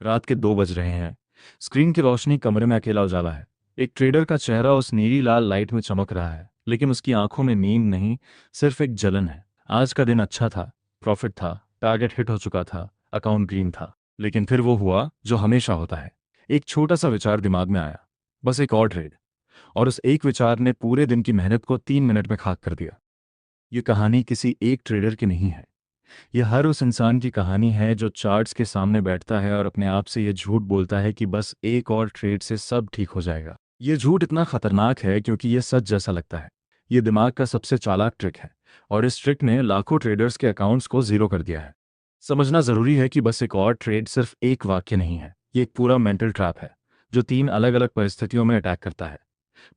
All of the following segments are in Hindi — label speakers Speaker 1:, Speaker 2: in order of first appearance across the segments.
Speaker 1: रात के 2 बज रहे हैं। स्क्रीन की रोशनी कमरे में अकेला उजाला है। एक ट्रेडर का चेहरा उस नीली लाल लाइट में चमक रहा है, लेकिन उसकी आंखों में नींद नहीं, सिर्फ एक जलन है। आज का दिन अच्छा था, प्रॉफिट था, टारगेट हिट हो चुका था, अकाउंट ग्रीन था। लेकिन फिर वो हुआ जो हमेशा होता है। एक छोटा सा विचार दिमाग में आया, बस एक और ट्रेड। और उस एक विचार ने पूरे दिन की मेहनत को 3 मिनट में खाक कर दिया। ये कहानी किसी एक ट्रेडर की नहीं है। ये हर उस इंसान की कहानी है जो चार्ट्स के सामने बैठता है और अपने आप से ये झूठ बोलता है कि बस एक और ट्रेड से सब ठीक हो जाएगा। ये झूठ इतना खतरनाक है क्योंकि ये सच जैसा लगता है। ये दिमाग का सबसे चालाक ट्रिक है, और इस ट्रिक ने लाखों ट्रेडर्स के अकाउंट्स को जीरो कर दिया है। समझना जरूरी है कि बस एक और ट्रेड सिर्फ एक वाक्य नहीं है, ये एक पूरा मेंटल ट्रैप है जो 3 अलग अलग परिस्थितियों में अटैक करता है।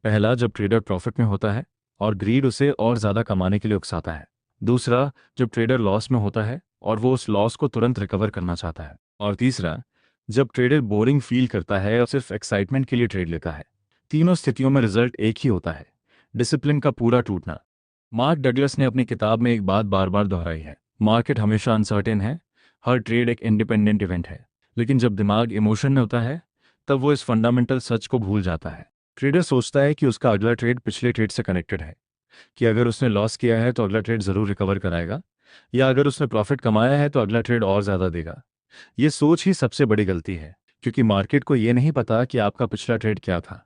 Speaker 1: पहला, जब ट्रेडर प्रॉफिट में होता है और ग्रीड उसे और ज़्यादा कमाने के लिए उकसाता है। दूसरा, जब ट्रेडर लॉस में होता है और वो उस लॉस को तुरंत रिकवर करना चाहता है। और तीसरा, जब ट्रेडर बोरिंग फील करता है और सिर्फ एक्साइटमेंट के लिए ट्रेड लेता है। तीनों स्थितियों में रिजल्ट एक ही होता है, डिसिप्लिन का पूरा टूटना। मार्क डगलस ने अपनी किताब में एक बात बार बार दोहराई है, मार्केट हमेशा अनसर्टेन है, हर ट्रेड एक इंडिपेंडेंट इवेंट है। लेकिन जब दिमाग इमोशन में होता है, तब वो इस फंडामेंटल सच को भूल जाता है। ट्रेडर सोचता है कि उसका अगला ट्रेड पिछले ट्रेड से कनेक्टेड है, कि अगर उसने लॉस किया है तो अगला ट्रेड ज़रूर रिकवर कराएगा, या अगर उसने प्रॉफिट कमाया है तो अगला ट्रेड और ज़्यादा देगा। ये सोच ही सबसे बड़ी गलती है, क्योंकि मार्केट को ये नहीं पता कि आपका पिछला ट्रेड क्या था।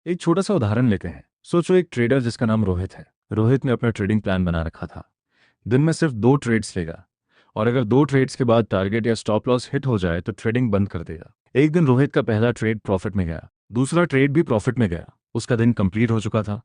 Speaker 1: एक छोटा सा उदाहरण लेते हैं। सोचो एक ट्रेडर जिसका नाम रोहित है। रोहित ने अपना ट्रेडिंग प्लान बना रखा था। दिन में सिर्फ 2 ट्रेड्स लेगा, और अगर 2 ट्रेड्स के बाद टारगेट या स्टॉप लॉस हिट हो जाए तो ट्रेडिंग बंद कर देगा। एक दिन रोहित का पहला ट्रेड प्रॉफिट में गया, दूसरा ट्रेड भी प्रॉफिट में गया। उसका दिन कंप्लीट हो चुका था।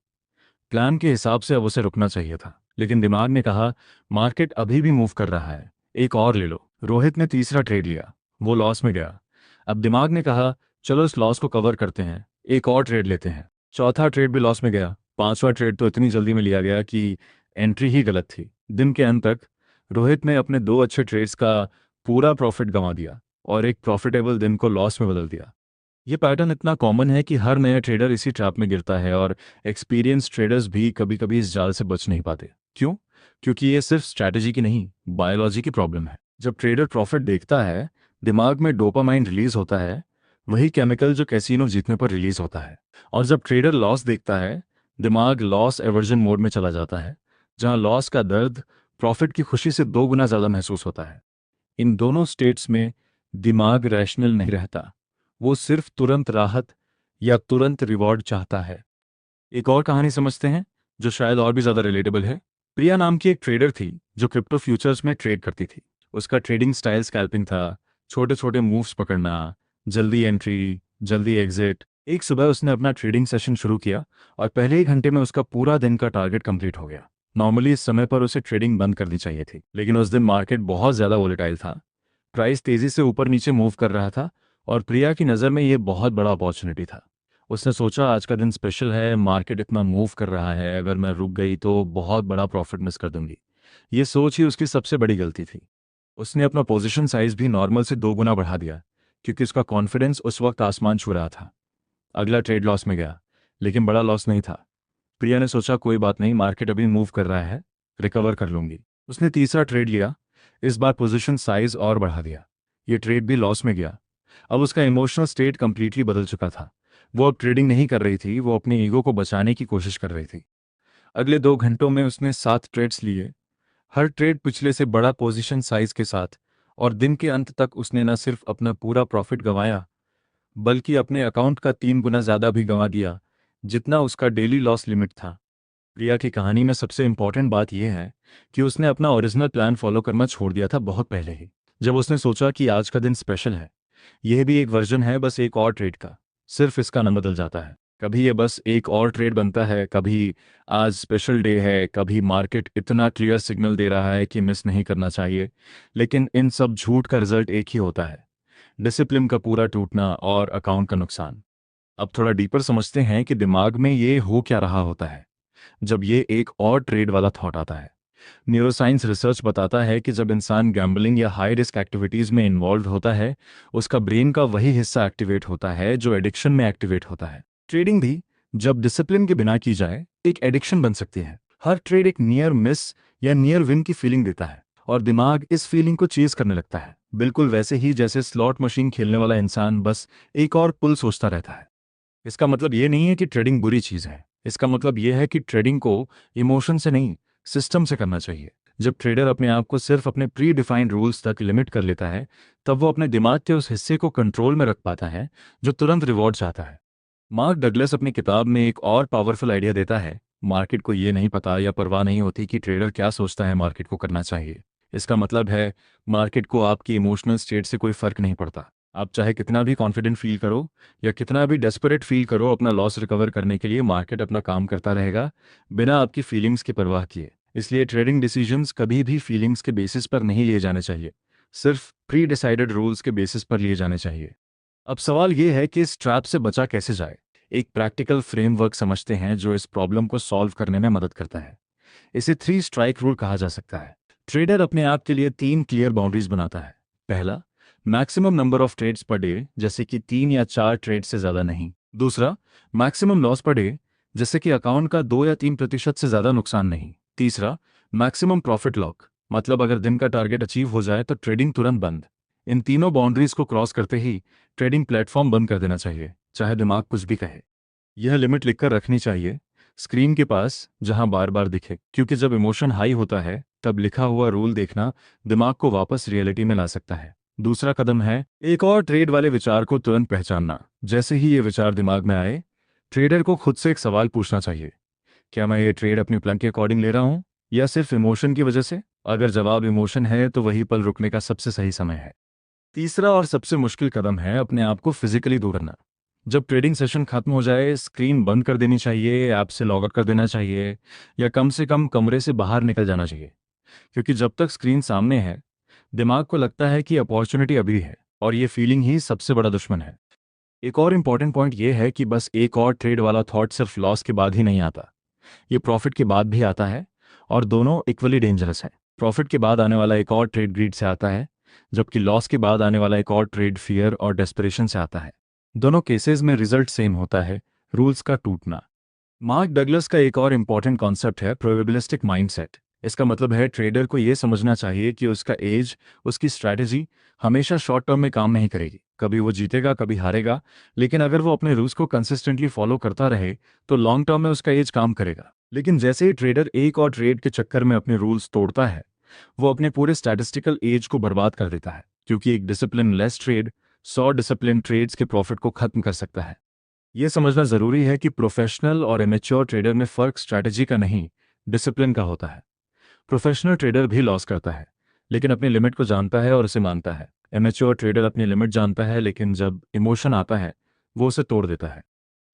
Speaker 1: प्लान के हिसाब से अब उसे रुकना चाहिए था, लेकिन दिमाग ने कहा मार्केट अभी भी मूव कर रहा है, एक और ले लो। रोहित ने तीसरा ट्रेड लिया, वो लॉस में गया। अब दिमाग ने कहा चलो इस लॉस को कवर करते हैं, एक और ट्रेड लेते हैं। चौथा ट्रेड भी लॉस में गया। पांचवा ट्रेड तो इतनी जल्दी में लिया गया कि एंट्री ही गलत थी। दिन के अंत तक रोहित ने अपने 2 अच्छे ट्रेड्स का पूरा प्रॉफिट गंवा दिया और एक प्रॉफिटेबल दिन को लॉस में बदल दिया। ये पैटर्न इतना कॉमन है कि हर नया ट्रेडर इसी ट्रैप में गिरता है, और एक्सपीरियंस ट्रेडर्स भी कभी कभी इस जाल से बच नहीं पाते। क्यों? क्योंकि ये सिर्फ स्ट्रैटेजी की नहीं, बायोलॉजी की प्रॉब्लम है। जब ट्रेडर प्रॉफिट देखता है, दिमाग में डोपामाइन रिलीज होता है, वही केमिकल जो कैसीनो जीतने पर रिलीज होता है। और जब ट्रेडर लॉस देखता है, दिमाग लॉस एवर्जन मोड में चला जाता है, जहां लॉस का दर्द प्रॉफिट की खुशी से 2 गुना ज़्यादा महसूस होता है। इन दोनों स्टेट्स में दिमाग रैशनल नहीं रहता, वो सिर्फ तुरंत राहत या तुरंत रिवॉर्ड चाहता है। एक और कहानी समझते हैं जो शायद और भी ज़्यादा रिलेटेबल है। प्रिया नाम की एक ट्रेडर थी जो क्रिप्टो फ्यूचर्स में ट्रेड करती थी। उसका ट्रेडिंग स्टाइल स्कैल्पिंग था, छोटे छोटे मूव्स पकड़ना, जल्दी एंट्री, जल्दी एग्जिट। एक सुबह उसने अपना ट्रेडिंग सेशन शुरू किया और पहले ही घंटे में उसका पूरा दिन का टारगेट कंप्लीट हो गया। नॉर्मली इस समय पर उसे ट्रेडिंग बंद करनी चाहिए थी, लेकिन उस दिन मार्केट बहुत ज़्यादा वोलेटाइल था। प्राइस तेज़ी से ऊपर नीचे मूव कर रहा था, और प्रिया की नज़र में ये बहुत बड़ा अपॉर्चुनिटी था। उसने सोचा आज का दिन स्पेशल है, मार्केट इतना मूव कर रहा है, अगर मैं रुक गई तो बहुत बड़ा प्रॉफिट मिस कर दूंगी। ये सोच ही उसकी सबसे बड़ी गलती थी। उसने अपना पोजीशन साइज भी नॉर्मल से 2 गुना बढ़ा दिया, क्योंकि उसका कॉन्फिडेंस उस वक्त आसमान छू रहा था। अगला ट्रेड लॉस में गया, लेकिन बड़ा लॉस नहीं था। प्रिया ने सोचा कोई बात नहीं, मार्केट अभी मूव कर रहा है, रिकवर कर लूंगी। उसने तीसरा ट्रेड लिया, इस बार पोजीशन साइज और बढ़ा दिया। ये ट्रेड भी लॉस में गया। अब उसका इमोशनल स्टेट कंप्लीटली बदल चुका था। वो अब ट्रेडिंग नहीं कर रही थी, वो अपने ईगो को बचाने की कोशिश कर रही थी। अगले 2 घंटों में उसने 7 ट्रेड्स लिए, हर ट्रेड पिछले से बड़ा पोजीशन साइज के साथ। और दिन के अंत तक उसने न सिर्फ अपना पूरा प्रॉफिट गंवाया, बल्कि अपने अकाउंट का 3 गुना ज़्यादा भी गंवा दिया, जितना उसका डेली लॉस लिमिट था। प्रिया की कहानी में सबसे इंपॉर्टेंट बात यह है कि उसने अपना ओरिजिनल प्लान फॉलो करना छोड़ दिया था बहुत पहले ही, जब उसने सोचा कि आज का दिन स्पेशल है। यह भी एक वर्जन है, बस एक और ट्रेड का, सिर्फ इसका नाम बदल जाता है। कभी ये बस एक और ट्रेड बनता है, कभी आज स्पेशल डे है, कभी मार्केट इतना क्लियर सिग्नल दे रहा है कि मिस नहीं करना चाहिए। लेकिन इन सब झूठ का रिजल्ट एक ही होता है, डिसिप्लिन का पूरा टूटना और अकाउंट का नुकसान। अब थोड़ा डीपर समझते हैं कि दिमाग में ये हो क्या रहा होता है जब ये एक और ट्रेड वाला थॉट आता है। न्यूरोसाइंस रिसर्च बताता है कि जब इंसान गैम्बलिंग या हाई रिस्क एक्टिविटीज़ में इन्वॉल्व होता है, उसका ब्रेन का वही हिस्सा एक्टिवेट होता है जो एडिक्शन में एक्टिवेट होता है। ट्रेडिंग भी जब डिसिप्लिन के बिना की जाए एक एडिक्शन बन सकती है। हर ट्रेड एक नियर मिस या नियर विन की फीलिंग देता है, और दिमाग इस फीलिंग को चेज करने लगता है, बिल्कुल वैसे ही जैसे स्लॉट मशीन खेलने वाला इंसान बस एक और पुल सोचता रहता है। इसका मतलब ये नहीं है कि ट्रेडिंग बुरी चीज़ है, इसका मतलब ये है कि ट्रेडिंग को इमोशन से नहीं, सिस्टम से करना चाहिए। जब ट्रेडर अपने आप को सिर्फ अपने प्री डिफाइंड रूल्स तक लिमिट कर लेता है, तब वो अपने दिमाग के उस हिस्से को कंट्रोल में रख पाता है जो तुरंत रिवॉर्ड चाहता है। मार्क डगलस अपनी किताब में एक और पावरफुल आइडिया देता है। मार्केट को ये नहीं पता या परवाह नहीं होती कि ट्रेडर क्या सोचता है मार्केट को करना चाहिए। इसका मतलब है मार्केट को आपकी इमोशनल स्टेट से कोई फर्क नहीं पड़ता। आप चाहे कितना भी कॉन्फिडेंट फील करो या कितना भी डेस्परेट फील करो, अपना लॉस रिकवर करने के लिए मार्केट अपना काम करता रहेगा, बिना आपकी फीलिंग्स की परवाह किए। इसलिए ट्रेडिंग डिसीजंस कभी भी फीलिंग्स के बेसिस पर नहीं लिए जाने चाहिए, सिर्फ प्री डिसाइडेड रूल्स के बेसिस पर लिए जाने चाहिए। अब सवाल ये है कि इस ट्रैप से बचा कैसे जाए। एक प्रैक्टिकल फ्रेमवर्क समझते हैं जो इस प्रॉब्लम को सॉल्व करने में मदद करता है। इसे 3 स्ट्राइक रूल कहा जा सकता है। ट्रेडर अपने आप के लिए 3 क्लियर बाउंड्रीज बनाता है। पहला, maximum number of trades per day, जैसे कि 3 या 4 ट्रेड से ज़्यादा नहीं। दूसरा, मैक्सिमम लॉस पर डे, जैसे कि अकाउंट का 2 या 3% से ज़्यादा नुकसान नहीं। तीसरा, मैक्सिमम प्रॉफिट लॉक, मतलब अगर दिन का टारगेट अचीव हो जाए तो ट्रेडिंग तुरंत बंद। इन तीनों बाउंड्रीज को क्रॉस करते ही ट्रेडिंग प्लेटफॉर्म बंद कर देना चाहिए, चाहे दिमाग कुछ भी कहे। यह लिमिट लिखकर रखनी चाहिए स्क्रीन के पास, जहां बार बार दिखे, क्योंकि जब इमोशन हाई होता है तब लिखा हुआ रूल देखना दिमाग को वापस रियलिटी में ला सकता है। दूसरा कदम है एक और ट्रेड वाले विचार को तुरंत पहचानना। जैसे ही ये विचार दिमाग में आए, ट्रेडर को खुद से एक सवाल पूछना चाहिए, क्या मैं ये ट्रेड अपनी प्लान के अकॉर्डिंग ले रहा हूँ या सिर्फ इमोशन की वजह से? अगर जवाब इमोशन है तो वही पल रुकने का सबसे सही समय है। तीसरा और सबसे मुश्किल कदम है अपने आप को फिजिकली दूर करना। जब ट्रेडिंग सेशन खत्म हो जाए, स्क्रीन बंद कर देनी चाहिए, ऐप से लॉग आउट कर देना चाहिए या कम से कम कमरे से बाहर निकल जाना चाहिए। क्योंकि जब तक स्क्रीन सामने है, दिमाग को लगता है कि अपॉर्चुनिटी अभी है, और ये फीलिंग ही सबसे बड़ा दुश्मन है। एक और इम्पॉर्टेंट पॉइंट ये है कि बस एक और ट्रेड वाला थॉट सिर्फ लॉस के बाद ही नहीं आता, ये प्रॉफिट के बाद भी आता है, और दोनों इक्वली डेंजरस है। प्रॉफिट के बाद आने वाला एक और ट्रेड ग्रीड से आता है, जबकि लॉस के बाद आने वाला एक और ट्रेड फियर और डेस्परेशन से आता है। दोनों केसेस में रिजल्ट सेम होता है, रूल्स का टूटना। मार्क डगलस का एक और इम्पॉर्टेंट कॉन्सेप्ट है प्रोबेबिलिस्टिक माइंडसेट। इसका मतलब है ट्रेडर को यह समझना चाहिए कि उसका एज, उसकी स्ट्रैटेजी हमेशा शॉर्ट टर्म में काम नहीं करेगी। कभी वो जीतेगा, कभी हारेगा, लेकिन अगर वो अपने रूल्स को कंसिस्टेंटली फॉलो करता रहे तो लॉन्ग टर्म में उसका एज काम करेगा। लेकिन जैसे ही ट्रेडर एक और ट्रेड के चक्कर में अपने रूल्स तोड़ता है, वो अपने पूरे स्टैटिस्टिकल एज को बर्बाद कर देता है, क्योंकि एक discipline less trade 100 discipline trades के प्रॉफिट को खत्म कर सकता है। यह समझना जरूरी है कि प्रोफेशनल और इमेच्योर ट्रेडर में फर्क स्ट्रैटेजी का नहीं, डिसिप्लिन का होता है। प्रोफेशनल ट्रेडर भी लॉस करता है, लेकिन अपनी लिमिट को जानता है और उसे मानता है। इमेच्योर ट्रेडर अपनी लिमिट जानता है, लेकिन जब इमोशन आता है वो उसे तोड़ देता है।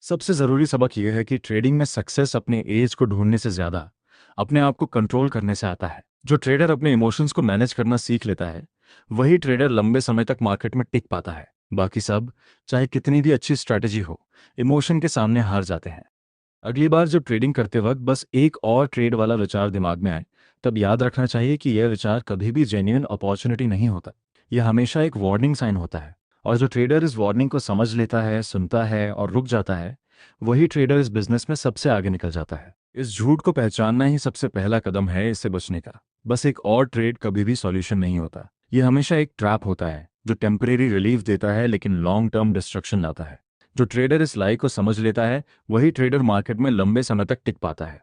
Speaker 1: सबसे ज़रूरी सबक यह है कि ट्रेडिंग में सक्सेस अपने एज को ढूंढने से ज़्यादा अपने आप को कंट्रोल करने से आता है। जो ट्रेडर अपने इमोशंस को मैनेज करना सीख लेता है, वही ट्रेडर लंबे समय तक मार्केट में टिक पाता है। बाकी सब, चाहे कितनी भी अच्छी स्ट्रैटेजी हो, इमोशन के सामने हार जाते हैं। अगली बार जब ट्रेडिंग करते वक्त बस एक और ट्रेड वाला विचार दिमाग में आए, तब याद रखना चाहिए कि यह विचार कभी भी जेन्युइन अपॉर्चुनिटी नहीं होता। यह हमेशा एक वार्निंग साइन होता है, और जो ट्रेडर इस वार्निंग को समझ लेता है, सुनता है और रुक जाता है, वही ट्रेडर इस बिजनेस में सबसे आगे निकल जाता है। इस झूठ को पहचानना ही सबसे पहला कदम है इससे बचने का। बस एक और ट्रेड कभी भी सॉल्यूशन नहीं होता। यह हमेशा एक ट्रैप होता है जो टेम्परेरी रिलीफ देता है लेकिन लॉन्ग टर्म डिस्ट्रक्शन लाता है। जो ट्रेडर इस लाई को समझ लेता है, वही ट्रेडर मार्केट में लंबे समय तक टिक पाता है।